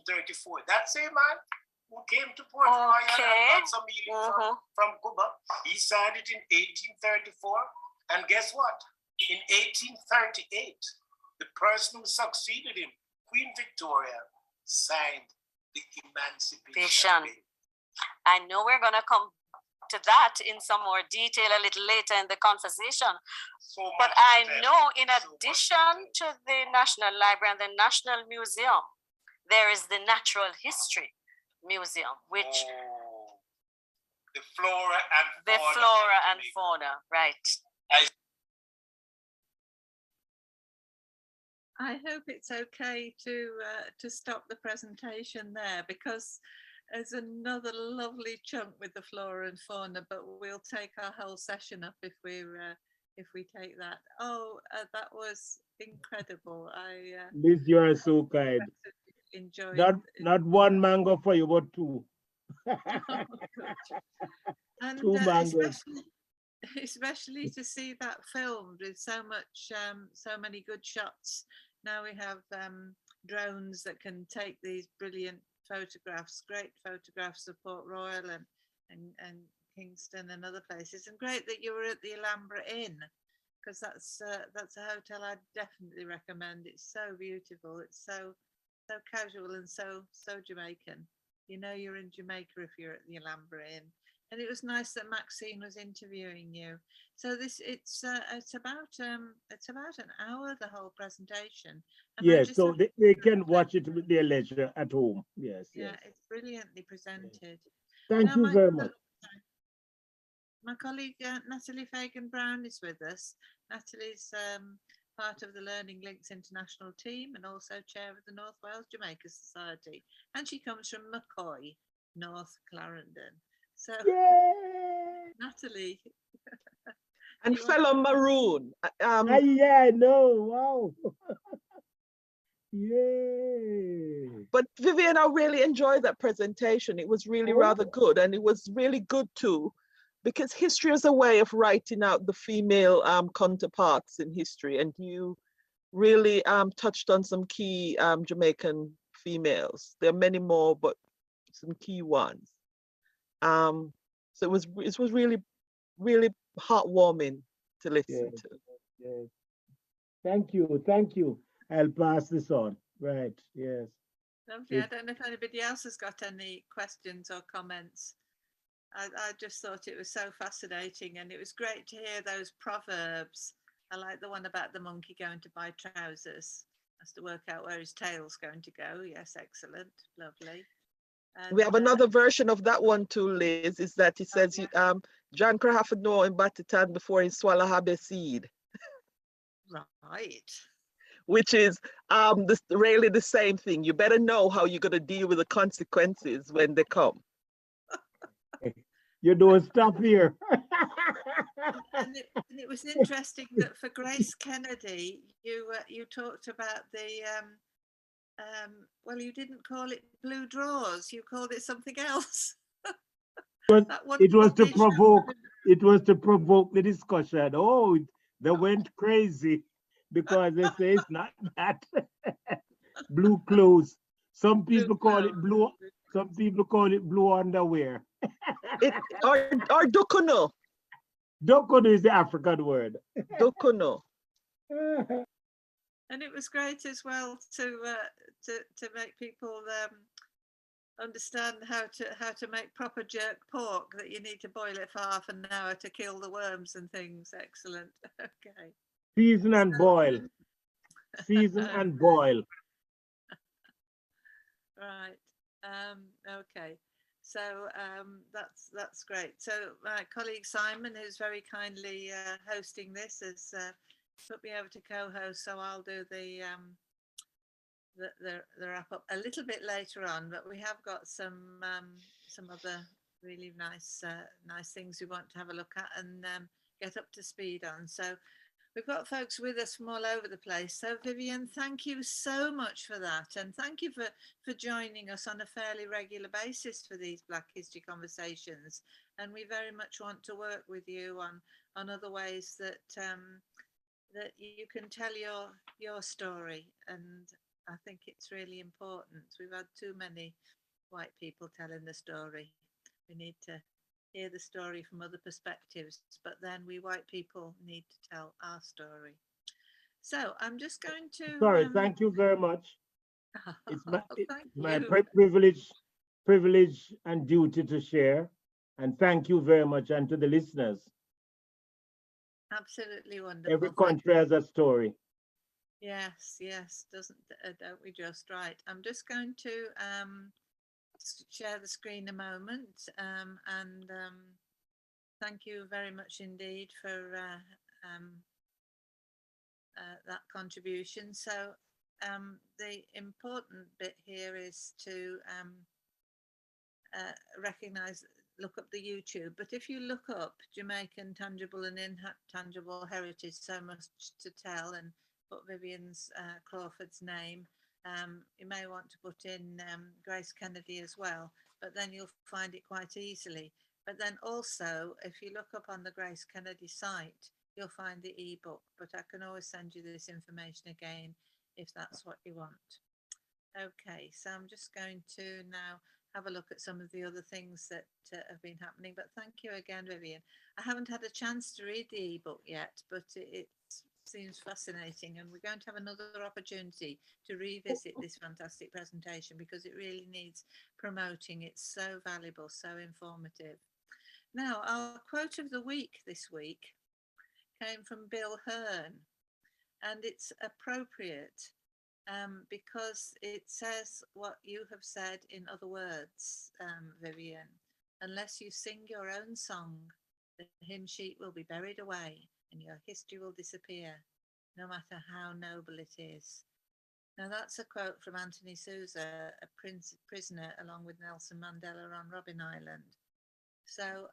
1834. That same man who came to Port Royal and got some healing from Cuba, he signed it in 1834. And guess what? In 1838, the person who succeeded him, Queen Victoria, signed the Emancipation Bill. I know we're going to come to that in some more detail a little later in the conversation. But I know in addition to the National Library and the National Museum, there is the Natural History Museum, which the flora and fauna, right. I hope it's okay to stop the presentation there, because There's another lovely chunk with the flora and fauna, but we'll take our whole session up if we take that. Oh, that was incredible. I Liz, you are so kind. enjoyed. Not one mango for you, but two. And Two mangoes. especially to see that filmed with so much, so many good shots. Now we have drones that can take these brilliant photographs, great photographs of Port Royal and Kingston and other places. And great that you were at the Alhambra Inn, because that's a hotel I definitely recommend. It's so beautiful. It's so casual and so Jamaican. You know you're in Jamaica if you're at the Alhambra Inn. And it was nice that Maxine was interviewing you. So it's about an hour, the whole presentation. And yes, so they can watch it with their leisure at home. Yes, yeah, yes. it's brilliantly presented. Thank Now, you very much. My colleague Natalie Fagan Brown is with us. Natalie's part of the Learning Links International team and also chair of the North Wales Jamaica Society. And she comes from McCoy, North Clarendon. So, Yay! Natalie. And fellow Maroon. Yeah, I know. Wow. Yay. But Vivian, I really enjoyed that presentation. It was really rather good. And it was really good too, because history is a way of writing out the female counterparts in history. And you really touched on some key Jamaican females. There are many more, but some key ones. So it was really, really heartwarming to listen to. Yes. Thank you. I'll pass this on. Right, yes. Lovely. I don't know if anybody else has got any questions or comments. I just thought it was so fascinating, and it was great to hear those proverbs. I like the one about the monkey going to buy trousers. Has to work out where his tail's going to go. Yes, excellent. Lovely. And, we have another version of that one too, Liz, is that it says, John Crawford know in Batitan before he swallow habe seed. Right. Which is really the same thing. You better know how you're going to deal with the consequences when they come. You don't stop here. and it was interesting that for Grace Kennedy, you talked about the well, you didn't call it blue drawers, you called it something else. It was to provoke the discussion. Oh, they went crazy because they say it's not that. Blue clothes. Some people call it blue. Some people call it blue underwear. Or dokono. Dokono is the African word. Dokono. And it was great as well to make people understand how to make proper jerk pork, that you need to boil it for half an hour to kill the worms and things. Excellent. Okay. Season and boil. Season and boil. Right. Okay. So that's great. So my colleague Simon, who's very kindly hosting this, has put me over to co-host. So I'll do the wrap up a little bit later on. But we have got some other really nice things we want to have a look at and get up to speed on. So we've got folks with us from all over the place. So Vivian, thank you so much for that. And thank you for joining us on a fairly regular basis for these Black History conversations. And we very much want to work with you on other ways that that you can tell your story. And I think it's really important. We've had too many white people telling the story. We need to hear the story from other perspectives, but then we white people need to tell our story. So I'm just going to... Sorry, thank you very much. It's my privilege and duty to share. And thank you very much, and to the listeners. Absolutely wonderful. Every country has a story. Yes, don't we just? Right. I'm just going to share the screen a moment, and thank you very much indeed for that contribution. So the important bit here is to recognize, look up the YouTube, but if you look up Jamaican tangible and intangible heritage, so much to tell, and put Vivian's Crawford's name, you may want to put in Grace Kennedy as well, but then you'll find it quite easily. But then also, if you look up on the Grace Kennedy site, you'll find the ebook, but I can always send you this information again if that's what you want. Okay, so I'm just going to now have a look at some of the other things that have been happening, but thank you again, Vivian. I haven't had a chance to read the ebook yet, but it seems fascinating, and we're going to have another opportunity to revisit this fantastic presentation because it really needs promoting. It's so valuable, so informative. Now, our quote of the week this week came from Bill Hearn, and it's appropriate because it says what you have said in other words, Vivian. Unless you sing your own song, the hymn sheet will be buried away and your history will disappear, no matter how noble it is. Now that's a quote from Anthony Souza, a prisoner along with Nelson Mandela on Robben Island. So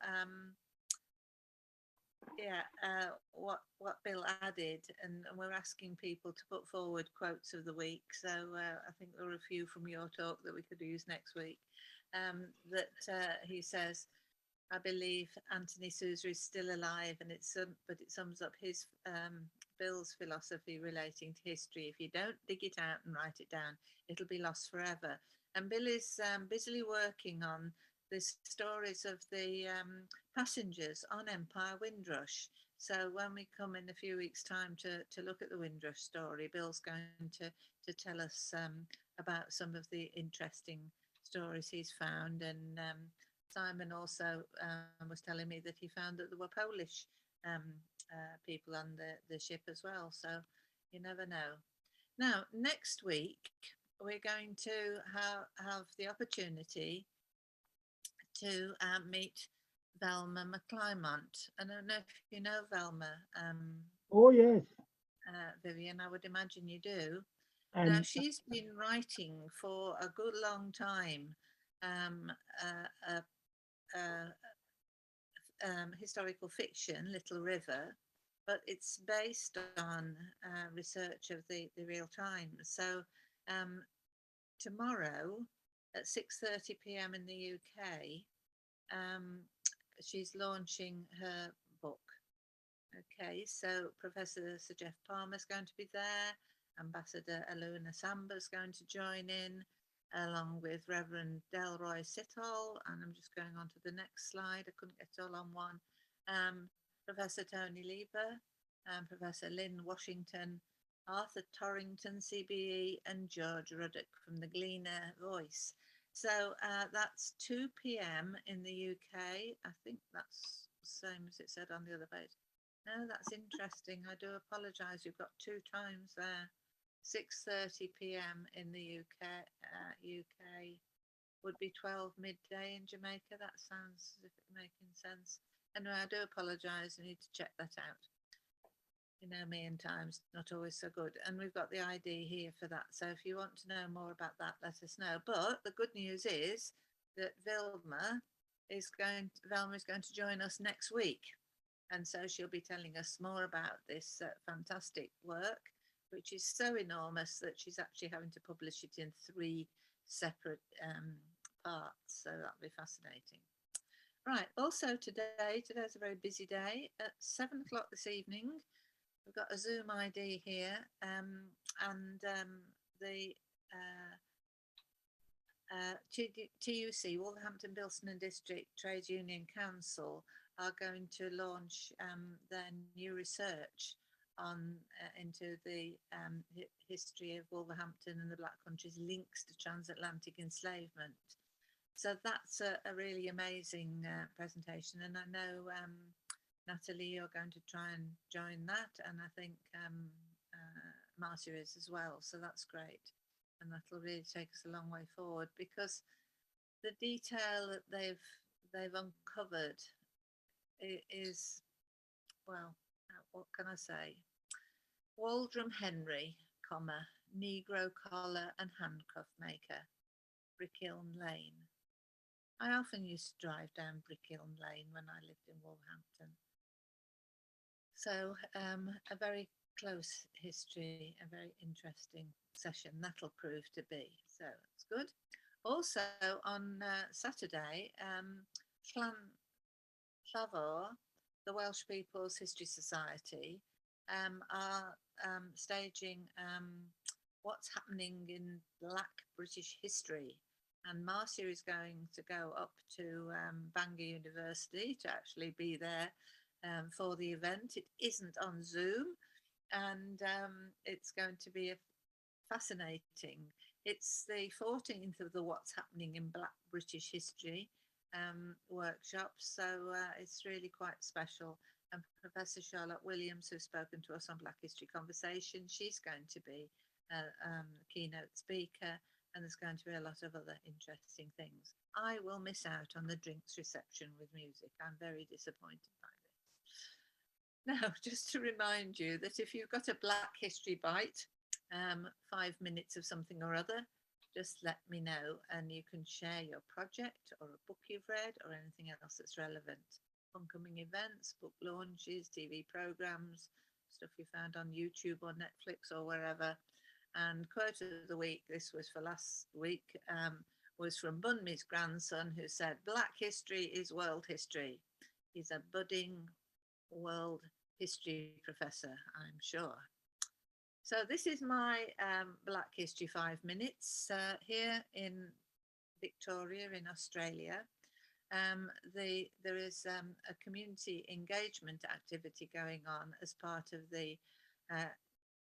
what Bill added, and we're asking people to put forward quotes of the week. So I think there are a few from your talk that we could use next week. He says, I believe Anthony Souza is still alive, and but it sums up his Bill's philosophy relating to history. If you don't dig it out and write it down, it'll be lost forever. And Bill is busily working on the stories of the passengers on Empire Windrush. So when we come in a few weeks' time to look at the Windrush story, Bill's going to tell us about some of the interesting stories he's found. And Simon also was telling me that he found that there were Polish people on the ship as well. So you never know. Now, next week, we're going to have the opportunity to meet Velma McClymont. I don't know if you know Velma. Oh, yes. Vivian, I would imagine you do. And Now, she's been writing for a good long time historical fiction, Little River, but it's based on research of the real time. So tomorrow at 6:30 p.m. in the UK, she's launching her book. Okay, so Professor Sir Jeff Palmer is going to be there. Ambassador Aluna Samba is going to join in, along with Reverend Delroy Sittall. And I'm just going on to the next slide. I couldn't get it all on one. Professor Tony Lieber, Professor Lynn Washington, Arthur Torrington, CBE, and George Ruddock from the Gleaner Voice. So that's 2 p.m. in the UK. I think that's the same as it said on the other page. No, that's interesting. I do apologise. You've got two times there. 6:30 p.m. in the UK would be 12 midday in Jamaica. That sounds as if it's making sense. Anyway, I do apologise. I need to check that out. You know me in times, not always so good. And we've got the ID here for that. So if you want to know more about that, let us know. But the good news is that Velma is going to join us next week. And so she'll be telling us more about this fantastic work, which is so enormous that she's actually having to publish it in 3 separate parts. So that'll be fascinating. Right. Also today's a very busy day. At 7 o'clock this evening, we've got a Zoom ID here, and the TUC, Wolverhampton, Bilston and District Trades Union Council, are going to launch their new research on into the history of Wolverhampton and the Black Country's links to transatlantic enslavement. So that's a really amazing presentation, and I know Natalie, you're going to try and join that, and I think Marcia is as well. So that's great, and that'll really take us a long way forward, because the detail that they've uncovered is, well, what can I say? Waldrum Henry, Negro collar and handcuff maker, Brickiln Lane. I often used to drive down Brickhill Lane when I lived in Wolverhampton. So a very close history, a very interesting session that'll prove to be. So it's good. Also on Saturday, Llanllafar, the Welsh People's History Society, are staging what's happening in Black British history. And Marcia is going to go up to Bangor University to actually be there for the event. It isn't on Zoom, and it's going to be fascinating. It's the 14th of the What's Happening in Black British History workshop, so it's really quite special. And Professor Charlotte Williams, who's spoken to us on Black History Conversation, she's going to be a keynote speaker, and there's going to be a lot of other interesting things. I will miss out on the drinks reception with music. I'm very disappointed by this. Now, just to remind you that if you've got a Black History bite, 5 minutes of something or other, just let me know, and you can share your project or a book you've read or anything else that's relevant. Upcoming events, book launches, TV programs, stuff you found on YouTube or Netflix or wherever. And quote of the week, this was for last week, was from Bunmi's grandson, who said, "Black history is world history." He's a budding world history professor, I'm sure. So this is my Black History 5 minutes here in Victoria in Australia. There is a community engagement activity going on as part of the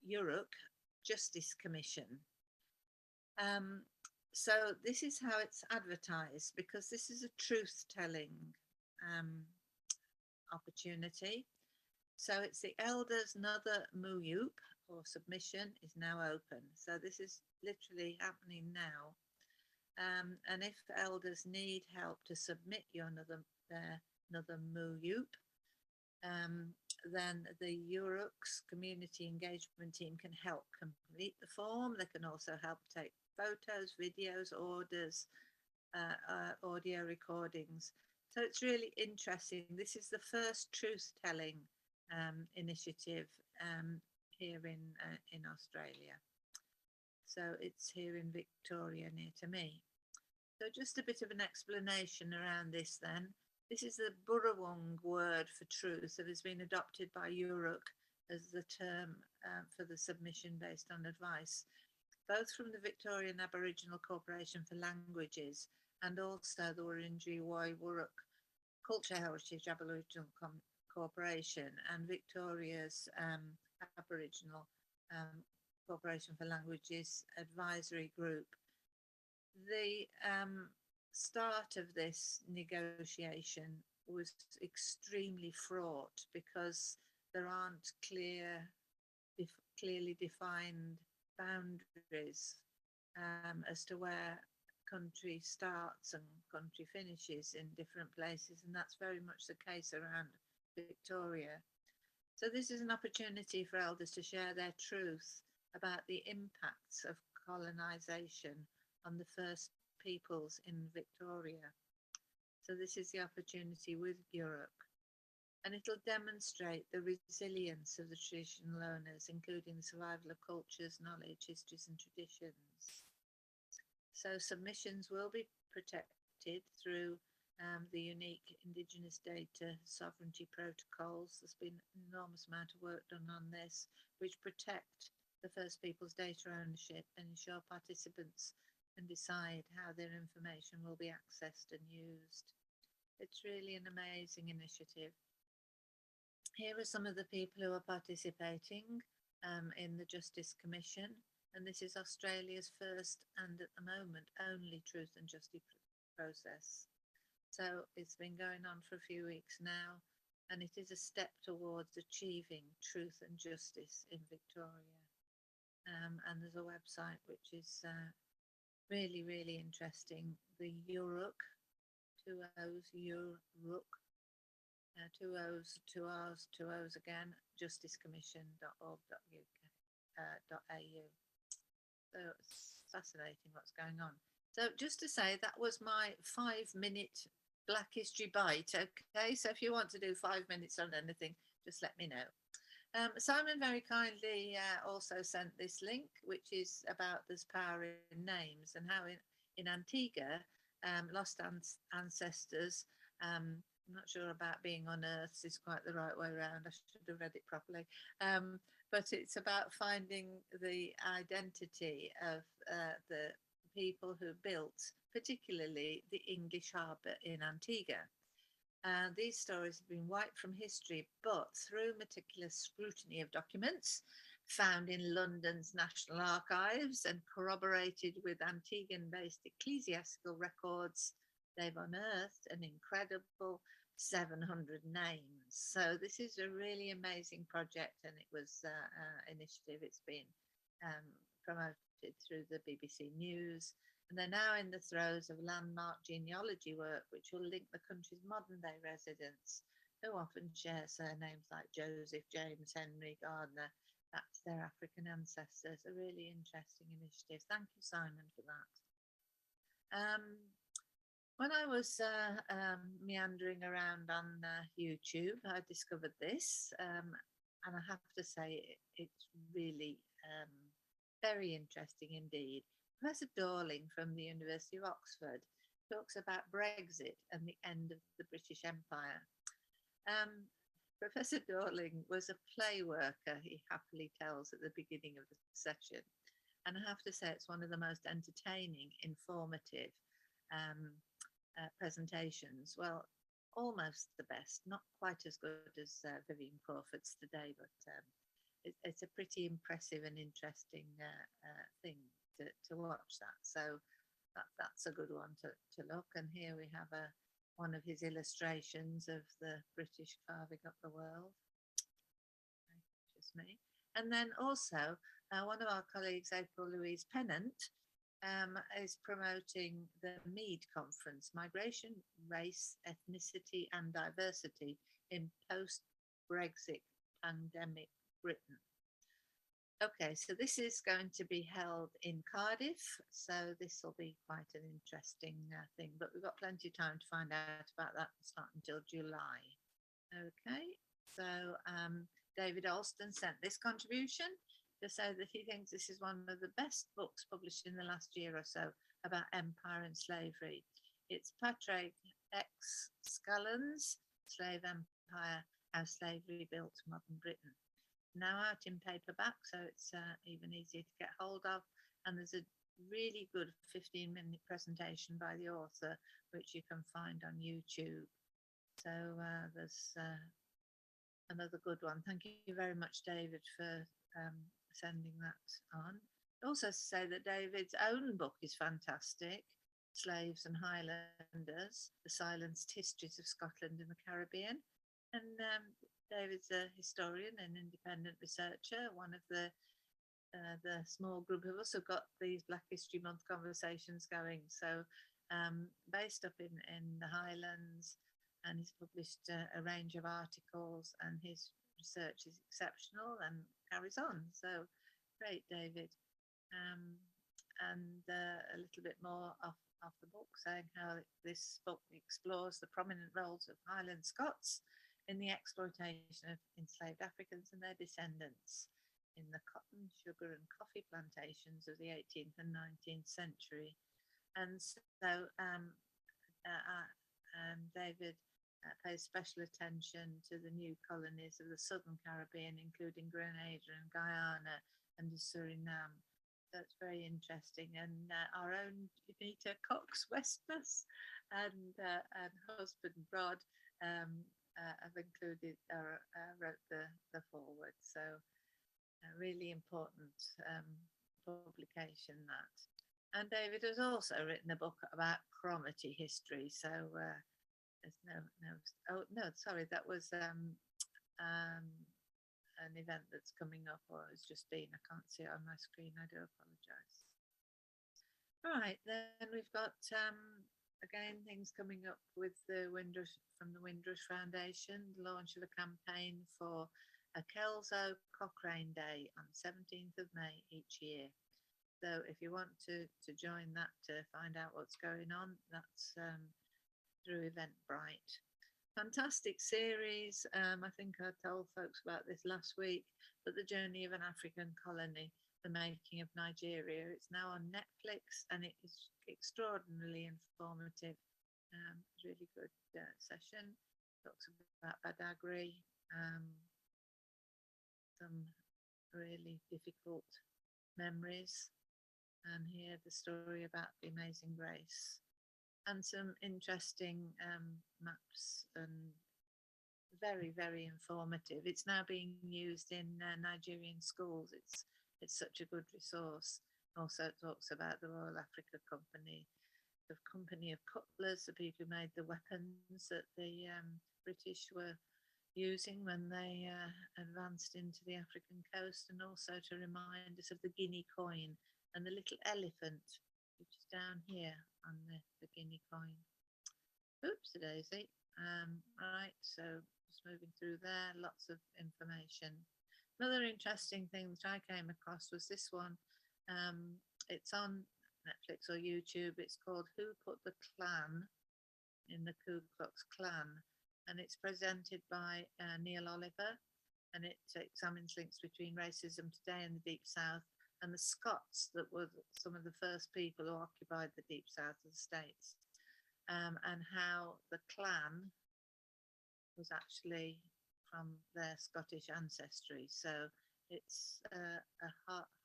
Uruk Justice Commission. So this is how it's advertised, because this is a truth-telling opportunity. So it's the Elders Nother Muyup, or submission, is now open. So this is literally happening now. And if elders need help to submit your Nother Muyup, then the Uruk's community engagement team can help complete the form. They can also help take photos, videos, orders, audio recordings. So it's really interesting. This is the first truth-telling initiative here in Australia. So it's here in Victoria, near to me. So just a bit of an explanation around this then. This is the Burrawong word for truth that has been adopted by Uruk as the term for the submission based on advice, both from the Victorian Aboriginal Corporation for Languages and also the Wurundjeri Woi-wurruk Culture Heritage Aboriginal Corporation and Victoria's Aboriginal Corporation for Languages Advisory Group. The start of this negotiation was extremely fraught because there aren't clearly defined boundaries as to where country starts and country finishes in different places, and that's very much the case around Victoria. So this is an opportunity for elders to share their truth about the impacts of colonisation on the first peoples in Victoria. So this is the opportunity with Uruk, and it'll demonstrate the resilience of the traditional owners, including the survival of cultures, knowledge, histories and traditions. So submissions will be protected through the unique Indigenous data sovereignty protocols. There's been an enormous amount of work done on this, which protect the First Peoples data ownership and ensure participants can decide how their information will be accessed and used. It's really an amazing initiative. Here are some of the people who are participating in the Justice Commission, and this is Australia's first and at the moment only truth and justice process. So it's been going on for a few weeks now, and it is a step towards achieving truth and justice in Victoria. And there's a website which is really, really interesting. The Uruk, 2 O's, Uruk, 2 O's, 2 R's, 2 O's again, justicecommission.org.au. So it's fascinating what's going on. So just to say, that was my 5-minute Black History Bite. Okay, so if you want to do 5 minutes on anything, just let me know. Simon very kindly also sent this link, which is about there's power in names and how in Antigua, lost ancestors, I'm not sure about being unearthed is quite the right way around. I should have read it properly. But it's about finding the identity of the people who built, particularly the English harbour in Antigua. These stories have been wiped from history, but through meticulous scrutiny of documents found in London's National Archives and corroborated with Antiguan-based ecclesiastical records, they've unearthed an incredible 700 names. So this is a really amazing project, and it was initiative. It's been promoted through the BBC News. And they're now in the throes of landmark genealogy work, which will link the country's modern day residents, who often share surnames like Joseph, James, Henry, Gardner, back to their African ancestors. A really interesting initiative. Thank you, Simon, for that. When I was meandering around on YouTube, I discovered this, and I have to say it's really very interesting indeed. Professor Dorling from the University of Oxford talks about Brexit and the end of the British Empire. Professor Dorling was a play worker, he happily tells at the beginning of the session. And I have to say it's one of the most entertaining, informative presentations. Well, almost the best, not quite as good as Vivian Crawford's today, but it's a pretty impressive and interesting thing to watch that. So that's a good one to look. And here we have one of his illustrations of the British carving up the world. Just me. And then also one of our colleagues, April Louise Pennant, is promoting the Mead Conference, Migration, Race, Ethnicity and Diversity in Post-Brexit Pandemic Britain. Okay, so this is going to be held in Cardiff, so this will be quite an interesting thing, but we've got plenty of time to find out about that. It's not until July. Okay, so David Alston sent this contribution to say that he thinks this is one of the best books published in the last year or so about empire and slavery. It's Patrick X. Scullen's Slave Empire, How Slavery Built Modern Britain. Now out in paperback, so it's even easier to get hold of. And there's a really good 15-minute presentation by the author, which you can find on YouTube. So there's another good one. Thank you very much, David, for sending that on. Also to say that David's own book is fantastic, Slaves and Highlanders, The Silenced Histories of Scotland and the Caribbean. And David's a historian and independent researcher, one of the small group of us who've got these Black History Month conversations going. So based up in the Highlands, and he's published a range of articles, and his research is exceptional and carries on. So great, David. And a little bit more off the book, saying how this book explores the prominent roles of Highland Scots in the exploitation of enslaved Africans and their descendants in the cotton, sugar and coffee plantations of the 18th and 19th century. And so David pays special attention to the new colonies of the Southern Caribbean, including Grenada and Guyana and Suriname. So it's very interesting. And our own Unita Cox Westmas and husband Rod have included or wrote the foreword. So a really important publication that. And David has also written a book about Cromarty history. So there's that was an event that's coming up, or it's just been, I can't see it on my screen, I do apologise. Right, then we've got again things coming up with the from the Windrush Foundation, the launch of a campaign for a Kelso Cochrane Day on 17th of May each year. So if you want to join that to find out what's going on, that's through Eventbrite. Fantastic series. I think I told folks about this last week, but The Journey of an African Colony, The Making of Nigeria. It's now on Netflix and it is extraordinarily informative. Really good session. Talks about Badagry, some really difficult memories, and here the story about the Amazing Grace, and some interesting maps, and very, very informative. It's now being used in Nigerian schools. It's such a good resource. Also, it talks about the Royal Africa Company, the company of cutlers, the people who made the weapons that the British were using when they advanced into the African coast, and also to remind us of the guinea coin and the little elephant, which is down here on the guinea coin. Oops, a daisy. Right, so just moving through there, lots of information. Another interesting thing that I came across was this one. It's on Netflix or YouTube. It's called Who Put the Klan in the Ku Klux Klan, and it's presented by Neil Oliver, and it examines links between racism today in the Deep South and the Scots, that were some of the first people who occupied the Deep South of the States, and how the Klan was actually from their Scottish ancestry. So it's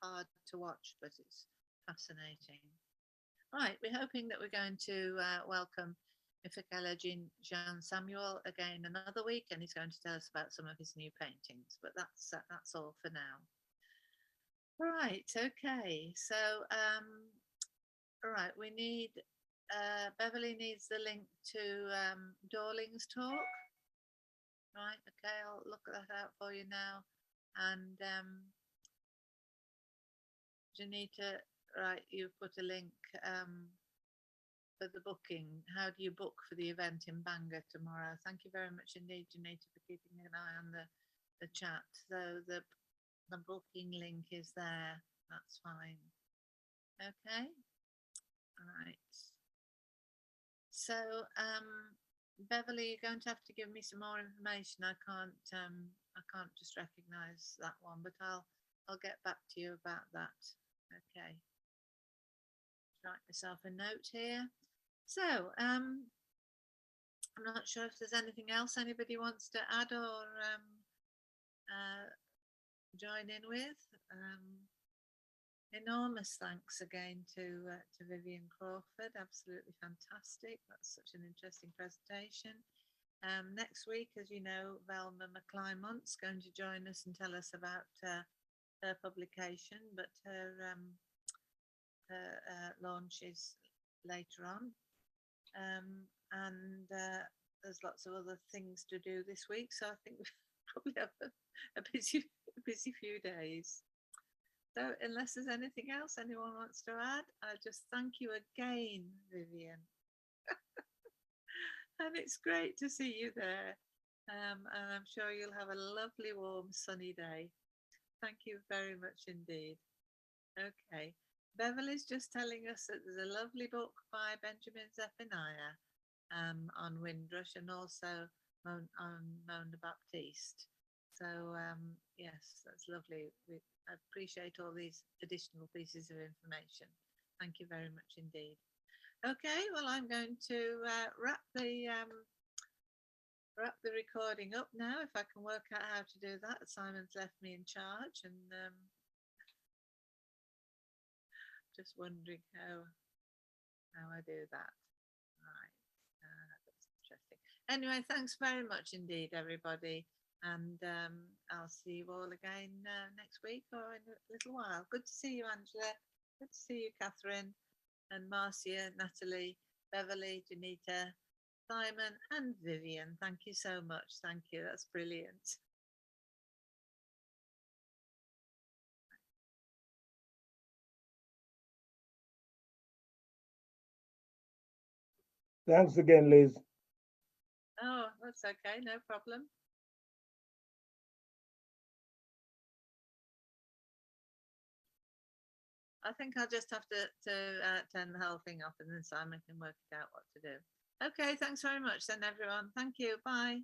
hard to watch, but it's fascinating. Right, we're hoping that we're going to welcome Ifekele Jean Samuel again another week, and he's going to tell us about some of his new paintings. But that's all for now. Right, okay. So, all right, we need Beverly needs the link to Dorling's talk. Right, okay, I'll look that out for you now. And Janita, right, you've put a link for the booking. How do you book for the event in Bangor tomorrow? Thank you very much indeed, Janita, for keeping an eye on the chat. So the booking link is there. That's fine. Okay. All right. So Beverly, you're going to have to give me some more information. I can't just recognize that one, but I'll get back to you about that. Okay. Write myself a note here. So I'm not sure if there's anything else anybody wants to add or join in with. Enormous thanks again to Vivian Crawford. Absolutely fantastic. That's such an interesting presentation. Next week, as you know, Velma McClymont's going to join us and tell us about her publication, but her launch is later on. And there's lots of other things to do this week, so I think we probably have a busy few days. So unless there's anything else anyone wants to add, I just thank you again, Vivian. And it's great to see you there. And I'm sure you'll have a lovely, warm, sunny day. Thank you very much indeed. Okay. Beverly's just telling us that there's a lovely book by Benjamin Zephaniah on Windrush, and also on Mona Baptiste. So yes, that's lovely. I appreciate all these additional pieces of information. Thank you very much indeed. Okay, well, I'm going to wrap the recording up now, if I can work out how to do that. Simon's left me in charge, and just wondering how I do that. Right, that's interesting. Anyway, thanks very much indeed, everybody. And I'll see you all again next week or in a little while. Good to see you, Angela. Good to see you, Catherine, and Marcia, Natalie, Beverly, Janita, Simon, and Vivian. Thank you so much. Thank you. That's brilliant. Thanks again, Liz. Oh, that's okay. No problem. I think I'll just have to turn the whole thing off, and then Simon can work out what to do. Okay, thanks very much then, everyone. Thank you. Bye.